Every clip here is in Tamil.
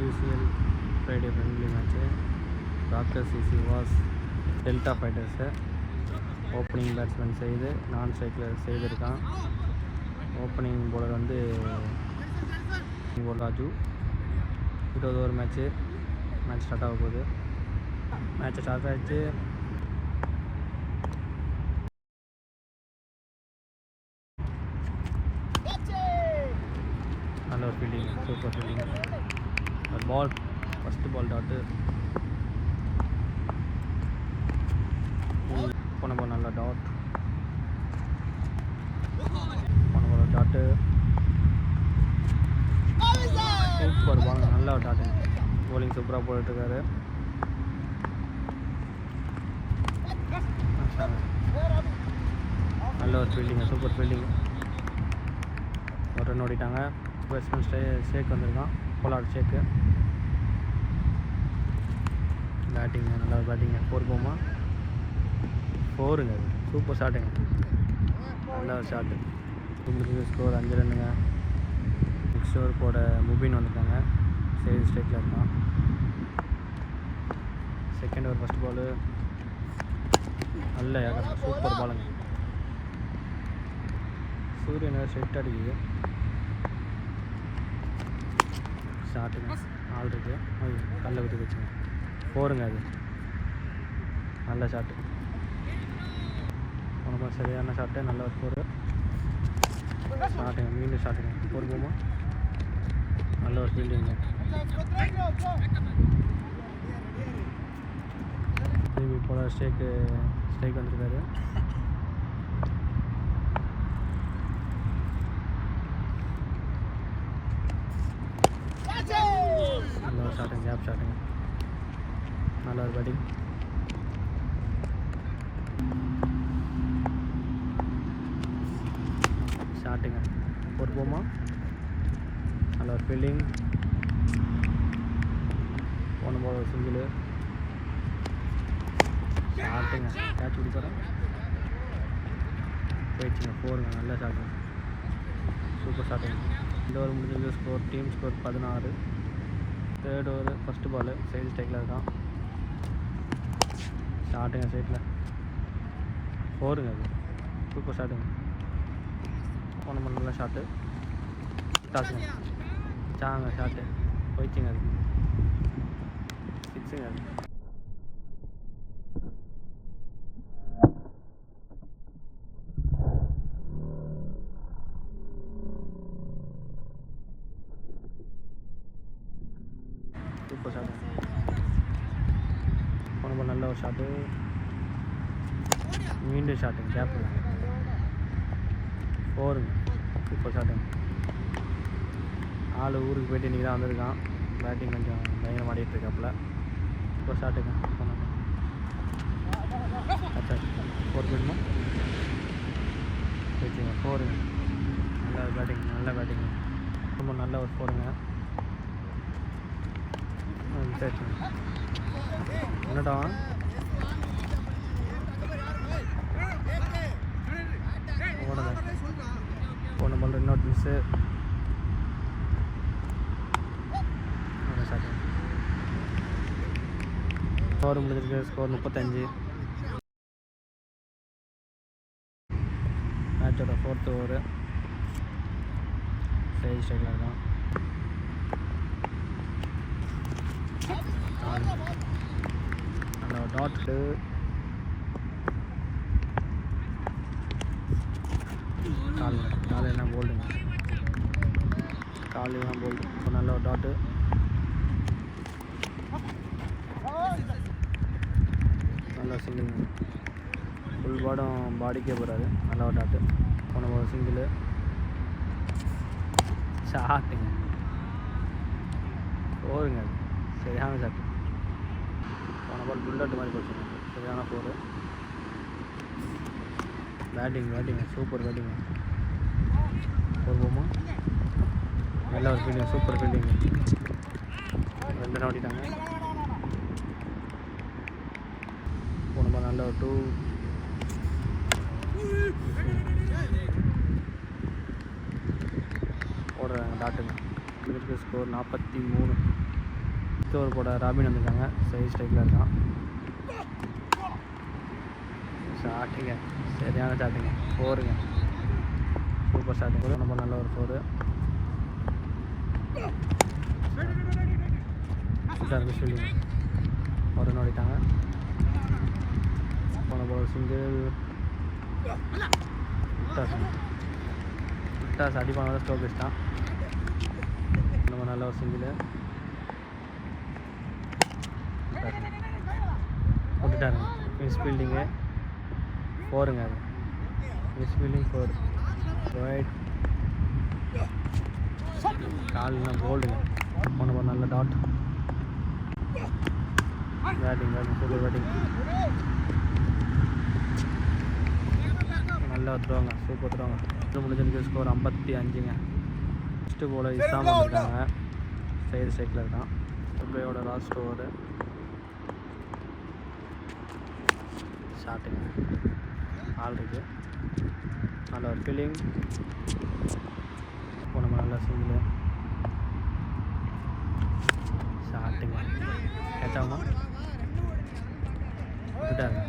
UCL Friday friendly match. Rocker CC was Delta Fighters. Opening batsman செய்து நான் ஸ்ட்ரைக்கில் செய்திருக்கான். ஓப்பனிங் போலர் வந்து ராஜு. 20 ஓவர் மேட்ச் ஸ்டார்ட் ஆக போகுது. மேட்ச் ஸ்டார்ட் ஆகிடுச்சு. நல்ல ஒரு ஃபீல்டிங், சூப்பர் ஃபீல்டிங். ஒரு பால், ஃபஸ்ட்டு பால் டாட்டு. போன பால் நல்ல டாட். போன பால் டாட்டு. சூப்பர் பால், நல்ல ஒரு டாட்டு. போலிங் சூப்பராக போட்டுருக்காரு. நல்ல ஒரு ஃபீல்டிங், சூப்பர் ஃபீல்டிங். ஒரு ரன் ஓடிட்டாங்க. பேட்ஸ்மேன் ஷேக் வந்திருக்கான், போலார்ட் ஷேக்கு. பேட்டிங், நல்லா பேட்டிங்க. 4 போமா 4ங்க. அது சூப்பர் ஷாட்டுங்க, நல்ல ஒரு ஷாட்டு. உங்களுக்கு ஸ்கோர் 5 ரன்னுங்க. நெக்ஸ்ட் ஓவர் போட முபின் வந்துட்டாங்க, சேல் ஸ்ட்ரைக்கில் இருக்கான். செகண்ட் ஓவர் ஃபஸ்ட் பாலு நல்ல சூப்பர் பாலுங்க. சூரியன் ஸ்ட்ரைட் அடிக்குது. ஷாட்டுங்க, ஆள் இருக்கு. கல்லை விட்டு வச்சுங்க. 4ங்க. அது நல்ல ஷாட்டு. ரொம்ப சரியான ஷாட்டு, நல்ல ஒரு 4 ஷாட்டுங்க. மீண்டும் ஷாட்டுங்க. 4 போமா நல்ல ஒரு ஃபீல்டிங்க. திரும்பி போல ஸ்ட்ரைக் வந்திருக்காரு. நல்ல ஒரு ஷாட்டுங்க, கேப் ஷாட்டுங்க. நல்ல ஒரு பேட்டிங். ஷாட்டுங்க. 4 போமா நல்ல ஒரு ஃபீல்டிங். போன பால் ஒரு சிங்கிள். ஷாட்டுங்க, கேட்ச் பிடிப்பாரு. போயிடுச்சுங்க. 4ங்க. நல்ல ஷாட்டுங்க, சூப்பர் ஷாட்டுங்க. இந்த ஓவர் முடிஞ்சது. Score team score 16. Third over first ball side ஸ்ட்ரைக்கில் இருக்கான். ஷாட்டுங்க, சைட்டில் 4ங்க. அது சூப்பர் ஷாட்டுங்க. போன பால் நல்ல ஷாட்டு. டாஸுங்க, சாங்க ஷாட்டு. போயிடுச்சுங்க. அது 6ங்க. அது சூப்பர் ஷாட்டு. போன பால் நல்ல ஒரு ஷாட்டு. மீண்டும் ஷாட்டுங்க, கேப்பு. 4ங்க. சூப்பர் ஷாட்டுங்க. ஆள் ஊருக்கு போய்ட்டு இன்றைக்கி தான் வந்திருக்கான். பேட்டிங் கொஞ்சம் பயங்கரம் ஆடிட்டு இருக்காப்புல. சூப்பர் ஷாட்டுங்க. போனாங்க 4 போயிடுமா போயிடுச்சுங்க. 4ங்க. நல்ல பேட்டிங், நல்ல பேட்டிங். ரொம்ப நல்ல ஒரு 4ங்க. என்னடா போன பால் இன்னொரு மிஸ்ஸு. ஸ்கோர் முடிஞ்சிருக்கு. ஸ்கோர் 35. மேட்சோட 4th ஓவர் சைடு ஸ்ட்ரைக்கில் இருக்கான். நல்ல டாட்டு. கால் என்ன போல்டுங்க, கால் தான் போல்டு. இப்போ நல்ல ஒரு டாட்டு. நல்ல சிங்கிள். ஃபுல் பாடும் பாடிக்கே போகிறாரு. நல்ல ஒரு டாட்டு. போன ஒரு சிங்கிள். ஷாட்டுங்க. 4ங்க. அது சரியான ஷாட்டு. போன பால் புல்லட் மாதிரி போச்சுங்க. சரியான 4. Batting super பேட்டிங்க. 4 போமா நல்ல ஒரு ஃபீல்டிங், சூப்பர் ஃபீல்டிங். 2 ரன் ஓடிட்டாங்க. போன பால் நல்ல ஒரு 2. ஓடுறாங்க டாட்டுங்க. ஸ்கோர் 43. ஒரு போட ராபின் வந்திருக்காங்க. சைஸ் ஸ்ட்ரைக்கில் இருக்கான். ஷாட்டுங்க, சரியான ஷாட்டுங்க. 4ங்க, சூப்பர் ஷாட்டுங்க. ரொம்ப நல்ல ஒரு 4. மிஸ்ஃபீல்டிங் ஒரு நோடிட்டாங்க. போன போல் சிங்கிள் விட்டாஸ் அடி பண்ணாத ஸ்டோக் வச்சிட்டான். ரொம்ப நல்ல ஒரு சிங்கிள் விட்டுட்டாருங்க. மிஸ்ஃபீல்டிங்கு 4ங்க. அது மிஸ்ஃபீல்டிங் 4. ரைட் கால்னா போல்டுங்க. போன நல்ல டாட். Batting super batting. நல்லா த்ரோங்க, சூப்பர் த்ரோங்க. முடிஞ்சிருக்கு. ஸ்கோர் 55ங்க. ஃபஸ்ட்டு போல் இஸ்லாம் வந்திருக்காங்க. சைடு ஸ்ட்ரைக்கில் இருக்கான். சுப்ரையோட லாஸ்ட் ஓவர். ஷாட்டுங்க, ஆல் இருக்கு. நல்ல ஒரு ஃபீலிங். இப்போ நம்ம நல்லா சிங்கிள் ஷாட்டுங்க. கேட்ச் ஆகுமா? விட்டாருங்க,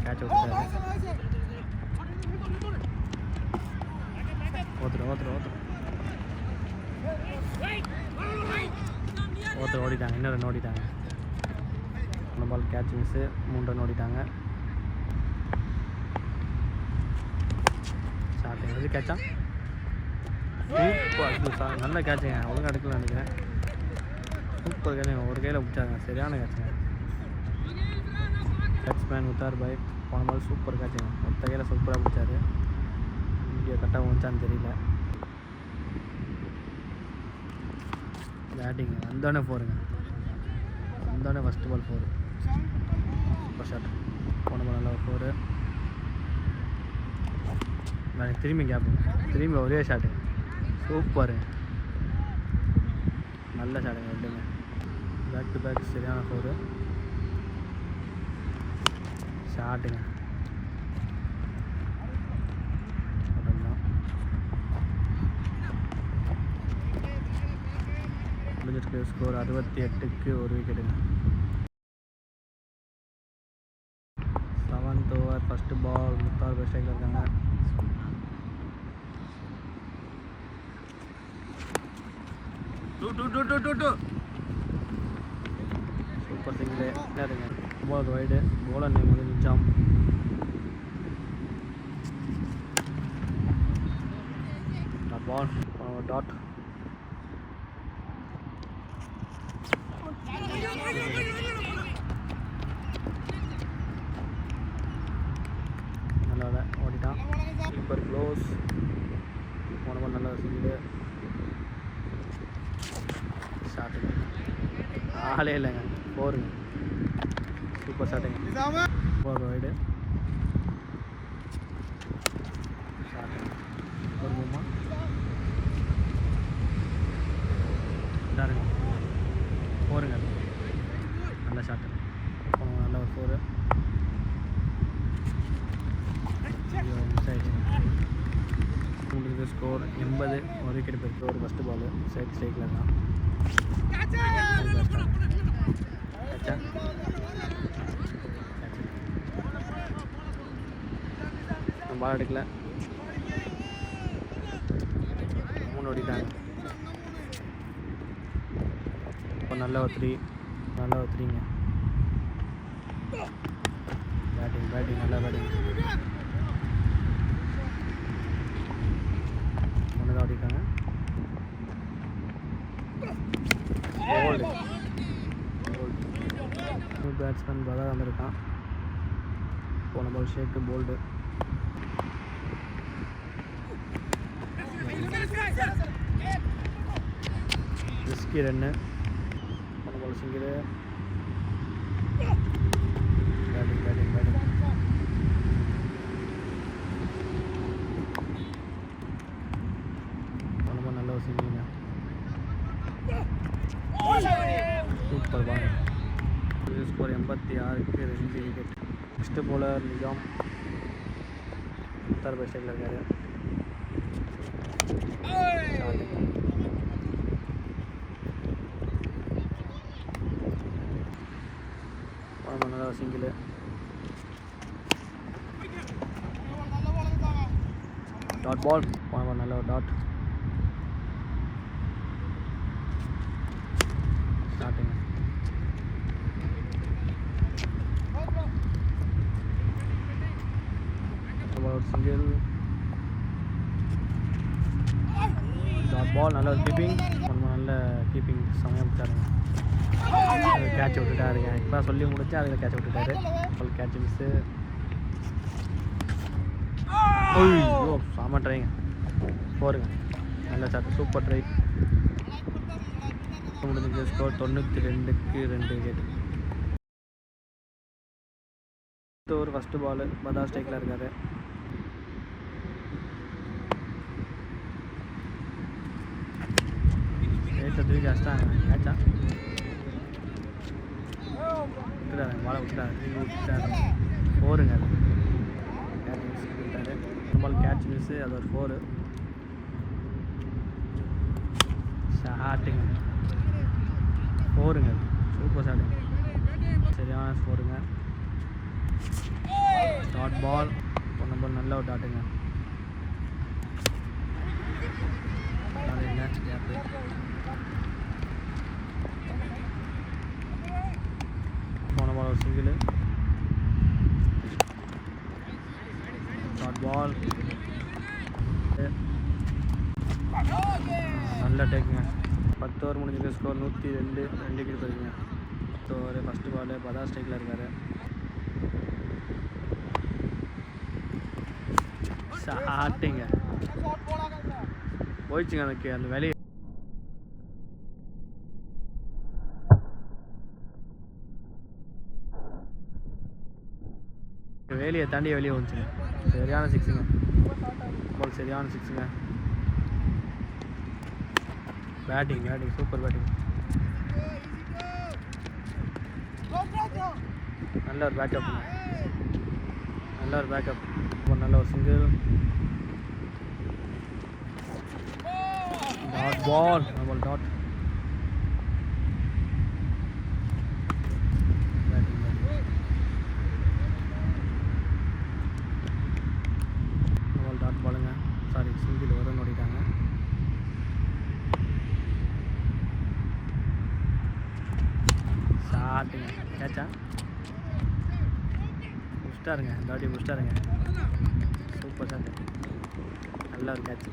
கேட்ச் விட்டாரு. ஒருத்தர் ஓடிட்டாங்க. இன்னொரு ஓடிட்டாங்க. இந்த பால் கேட்ச் மிஸ்ஸு. 3 ரன் ஓடிட்டாங்க. ஷாட்டுங்க, இது கேட்சா சூப்பர். நல்ல கேட்சுங்க. ஒழுங்காக எடுக்கல நினைக்கிறேன். சூப்பர் கேட்சுங்க. ஒரு கையில் பிடிச்சாங்க. சரியான கேட்சுங்க. பேட்ஸ்மேன் உத்தார் பாய் போன பால் சூப்பர் கேட்சுங்க. மொத்த கையில் சூப்பராக பிடிச்சாரு. வீடியோ கரெக்டாக வந்துச்சான்னு தெரியல. பேட்டிங் வந்தோடனே 4ங்க. வந்தோடனே ஃபஸ்ட்டு பால் 4. Super shot. போன பால் நல்லா ஒரு 4. நான் திரும்பி கேட்பேங்க. திரும்பி ஒரே ஷாட்டுங்க. சூப்பருங்க, நல்ல ஷாட்டுங்க. ரெண்டுங்க பேக் டு பேக் சரியான 4 ஷாட்டுங்க. முடிஞ்சிருக்கு. ஸ்கோர் 68க்கு 1 விக்கெட்டுங்க. 7th ஓவர் ஃபஸ்ட்டு பால். முத்தார் பெஸ்டாக இருக்காங்க. Super single. என்னதுங்க பால் வைடு. போலர் நேம் வந்து நிஜாம். பால் டாட். நல்லா ஓடிட்டான். Super close. போன பால் நல்ல சிங்கிள் ஷாட்டுங்க. ஆளே இல்லைங்க. 4ங்க, சூப்பர் ஷாட்டுங்க. போர் வைடு ஷாட்டுங்க. ஒரு மூமா இதாருங்க. 4ங்க, நல்ல ஷாட்டு. நல்ல ஒரு 4. மிஸ் ஆகிடுச்சுங்க. உங்களுக்கு ஸ்கோர் 80. 1 விக்கெட் போயிருக்கு. ஒரு ஃபஸ்ட்டு பால் சைட் ஸ்ட்ரைக்கில் தான். பால் எடுக்கல. 3 ஓடிட்டாங்க. இப்போ நல்ல ஒரு 3. நல்ல ஒரு 3ங்க. பேட்டிங் நல்லா பேட்டிங். 1 தான் ஓடிட்டாங்க. போல்டு. பேட்ஸ்மேன் பதா வந்திருக்கான். போன பால் ஷேக்கு போல்டு. Risky run. போன பால் சிங்கிள். பேட்டிங் போன பால் நல்ல ஒரு சிங்கிளுங்க. Super ball. ஸ்கோர் 86க்கு 2 விக்கெட். First bowler Nizam. உத்தர் பெஸ்டில் இருக்காரு. நல்ல சிங்கிள். டாட் பால் நல்ல ஒரு டாட். ஸ்டார்டிங் ஒரு சிங்கிள். டாட் பால் நல்ல ஒரு கீப்பிங். நல்ல கீப்பிங் செமையாக பிடிச்சாருங்க. கேட்ச் விட்டுட்டாருங்க. இப்போ சொல்லி முடிச்சு அதில் கேட்ச் விட்டுட்டாரு. Catch miss. ஐயோ செம ட்ரைங்க. போருங்க நல்ல சாட்டு. சூப்பர் ட்ரை. முடிஞ்ச ஸ்கோர் 92க்கு 2 விக்கெட். ஒரு ஃபஸ்ட்டு பால் பதா ஸ்ட்ரைக்கில் இருக்காரு. தூக்கி அடிச்சிட்டாங்க. கேட்சா விட்டுட்டாரு. பாலை விட்டுட்டாரு. ஃபோருங்க. அது கேட்ச் மிஸ் விட்டாரு. Ball catch miss. அது ஒரு 4. ஷாட்டுங்க. 4ங்க. சூப்பர் ஷாட்டுங்க. சரியான ஸ்கோருங்க. டாட் பால் நம்பர் நல்ல ஒரு டாட்டுங்க. போன பால் ஒரு சிங்கிள். டாட் பால் நல்ல டேக்குங்க. 10 ஓவர் முடிஞ்சிருக்கு. ஸ்கோர் 102 விக்கெட் போயிருக்குங்க. 10 ஓவர் ஃபஸ்ட்டு பால் பதா ஸ்ட்ரைக்கில் இருக்காரு. ஷாட்டுங்க. போயிடுச்சுங்க. எனக்கு அந்த வேலையை வேலையை தாண்டி வெளியே வந்துச்சுங்க. சரியான சிக்ஸுங்க. பால் சரியான சிக்ஸுங்க. Batting super batting. நல்ல ஒரு பேக்கப். நல்ல ஒரு single. Dot ball dot. Dot பாலுங்க. சாரி சிங்கிள் வரும்னு ஓடிட்டாங்க. ஷாட்டுங்க. கேட்சா முடிச்சிட்டாருங்க. டாட்டி முடிச்சிட்டாருங்க. Super shot. நல்ல ஒரு கேட்ச்.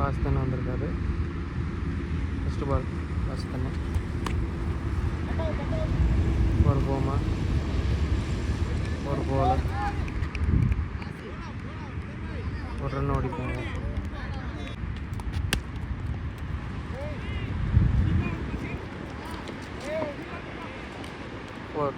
பாஸ் தானே வந்திருக்காரு. ஃபஸ்ட்டு பால் பாஸ் தானே. ஒரு போமா ஒரு போல் ஒரு ரன் ஓடிப்பாங்க. ஒரு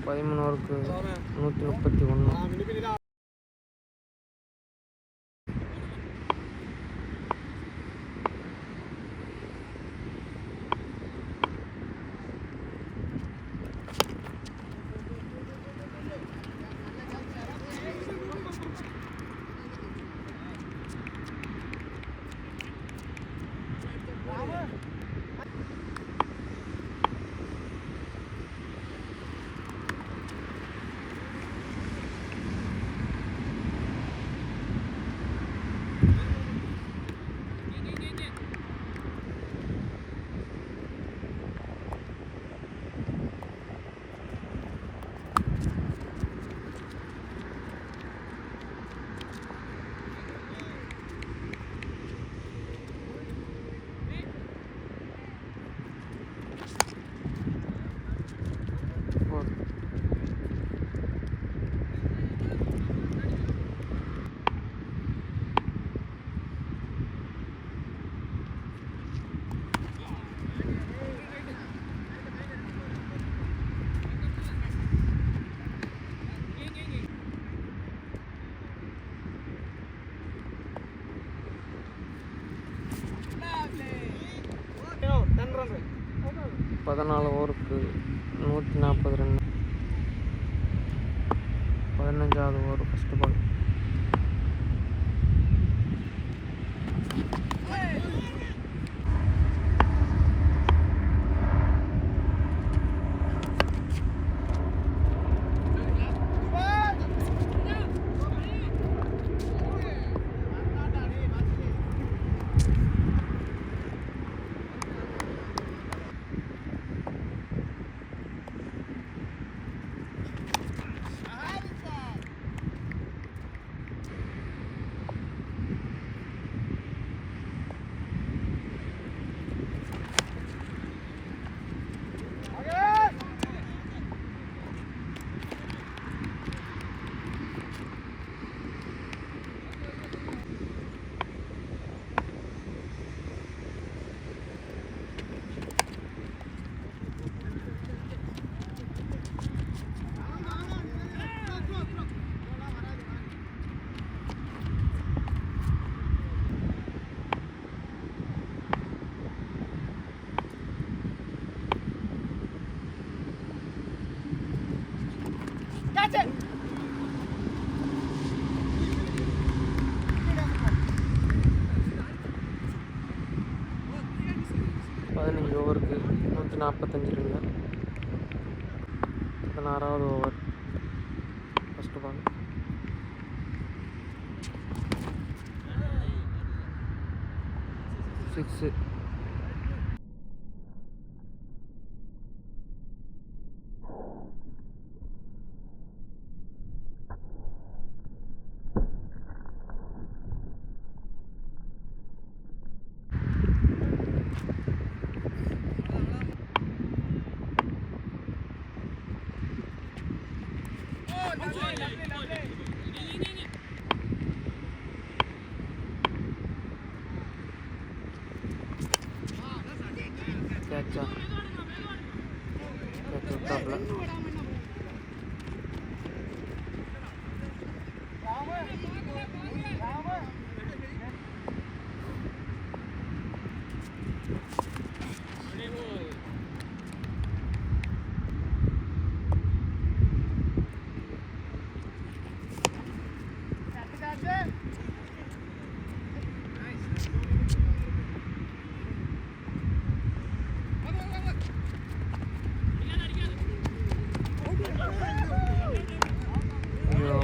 13 ஓவருக்கு 131. பதினாலு ஓவருக்கு 140 ரன். 15வது ஓவர் ஃபர்ஸ்ட் பால். ஓவருக்கு 145 ரன். 16வது ஓவர் ஃபர்ஸ்ட் பால். சிக்ஸு. கேட்சா கேட்ச் விட்டாப்ல.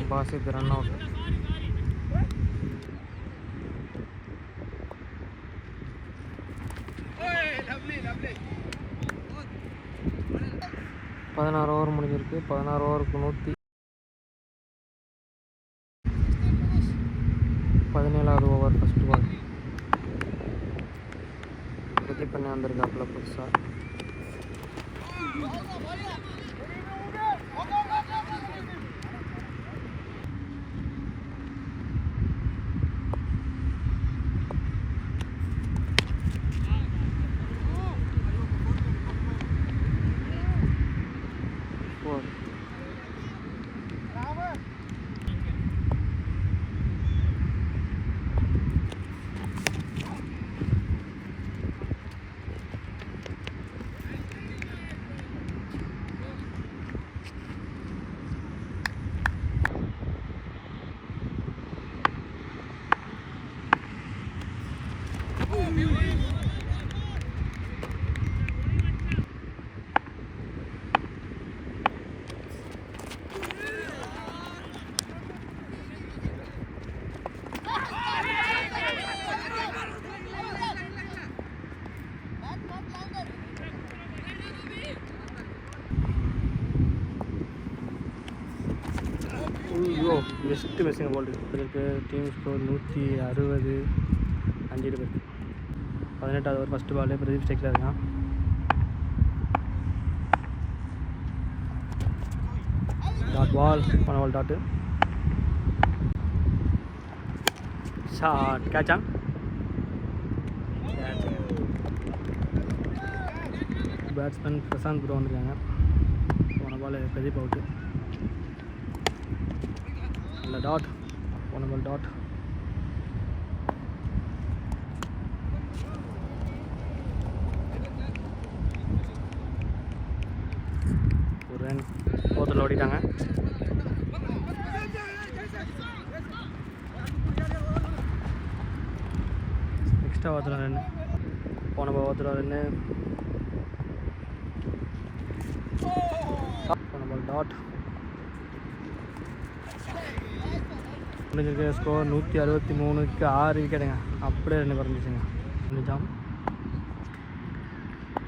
Basit run out. பதினாறு ஓவர் முடிஞ்சிருக்கு. 16 ஓவருக்கு 117வது ஓவர் ஃபர்ஸ்ட் பால். ரித்தி பண்ணி வந்திருக்காப்புல புதுசாக. ஐயோ பெஸ்ட்டு மிஸ்ஸிங் போல்டு இதற்கு டீம் ஸ்கோர் 160 5 பேருக்கு 18வது ஓவர் ஃபஸ்ட்டு பால் பிரதீப் ஸ்டெக்கில் இருக்கான். டாட் பால் பண்ண பால் டாட்டு ஷாட் கேட்சா பேட்ஸ்மேன் பிரசாந்த் ப்ரோ வந்திருக்காங்க. போன பால் பிரதீப் அவுட்டு. நல்ல டாட் போன பால் டாட். ஒரு ரன் ஓவரில் ஓடிட்டாங்க. எக்ஸ்ட்ரா ஓவரில் ரன் போன பால் ஓவரில் ரன்னு போன பால் டாட். முடிஞ்சிருக்க ஸ்கோர் 163க்கு 6 விக்கெட்டுங்க. அப்படியே 2 குறைஞ்சிச்சுங்க. நிஜாம்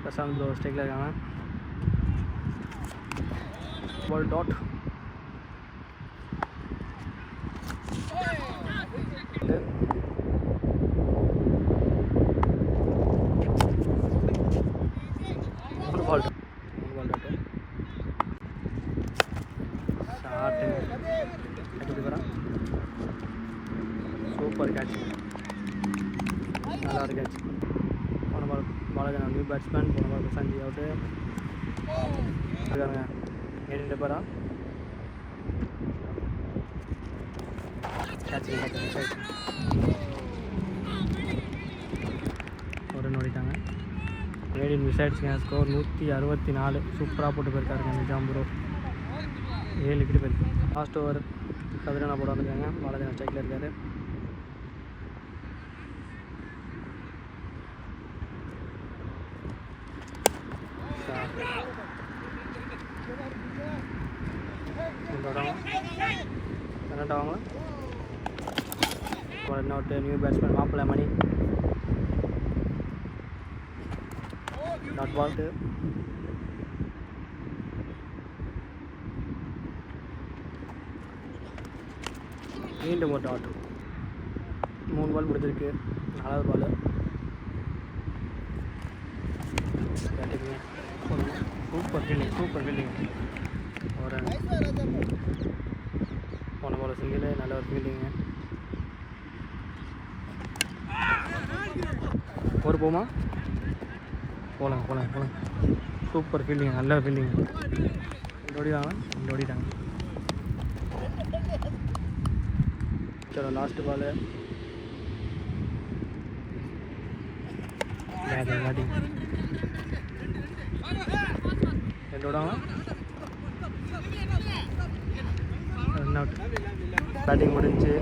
பிரசாந்த் ப்ரோ ஸ்டேக்கில் இருக்காங்க. Ball dot ball dot shot எப்படி வரான். சூப்பர் கேட்ச் நல்லா இருக்கு கேட்ச். போன பால் பாலகன் நியூ பேட்ஸ்மேன். போன பால் பிரசாந்த் அவுட்டு இருக்காங்க. 7 பேரா கேட்ச் ஒரு ரன் ஓடிட்டாங்க. 7 மிஸ் ஆகிடுச்சுங்க. ஸ்கோர் 164. சூப்பராக போட்டு போயிருக்காருங்க நிஜாம் ப்ரோ. 7 விக்கெட் போயிருக்கு. லாஸ்ட் ஓவர் கதிரனா போட வந்திருக்காங்க. பாலாஜி ஸ்ட்ரைக்கில் இருக்காரு. கரெக்டாக ரன் அவுட்டு. நியூ பேட்ஸ்மேன் மாப்பிள்ளை மணி டாட் பால். மீண்டும் ஒரு டாட். 3 பால் முடிஞ்சிருக்கு. 4வது பால் பேட்டிங்க. சூப்பர் ஃபீல்டிங் ஒரு போன பால் சிங்கிள். நல்ல ஒரு ஃபீல்டிங்க. ஒரு போமா போகலாம். சூப்பர் ஃபீல்டிங் நல்ல ஃபீல்டிங். ஓடிட்டாங்க. சரி லாஸ்ட் பால் பேட்டிங் 2 விடாங்க. Run out. பேட்டிங் முடிஞ்சு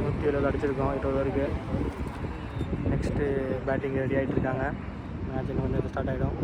170 அடிச்சிருக்கோம் 20 வரைக்கும். நெக்ஸ்ட்டு பேட்டிங் ரெடி ஆகிட்டு இருக்காங்க. மேட்ச் இன்னும் கொஞ்சம் ஸ்டார்ட் ஆகிடும்.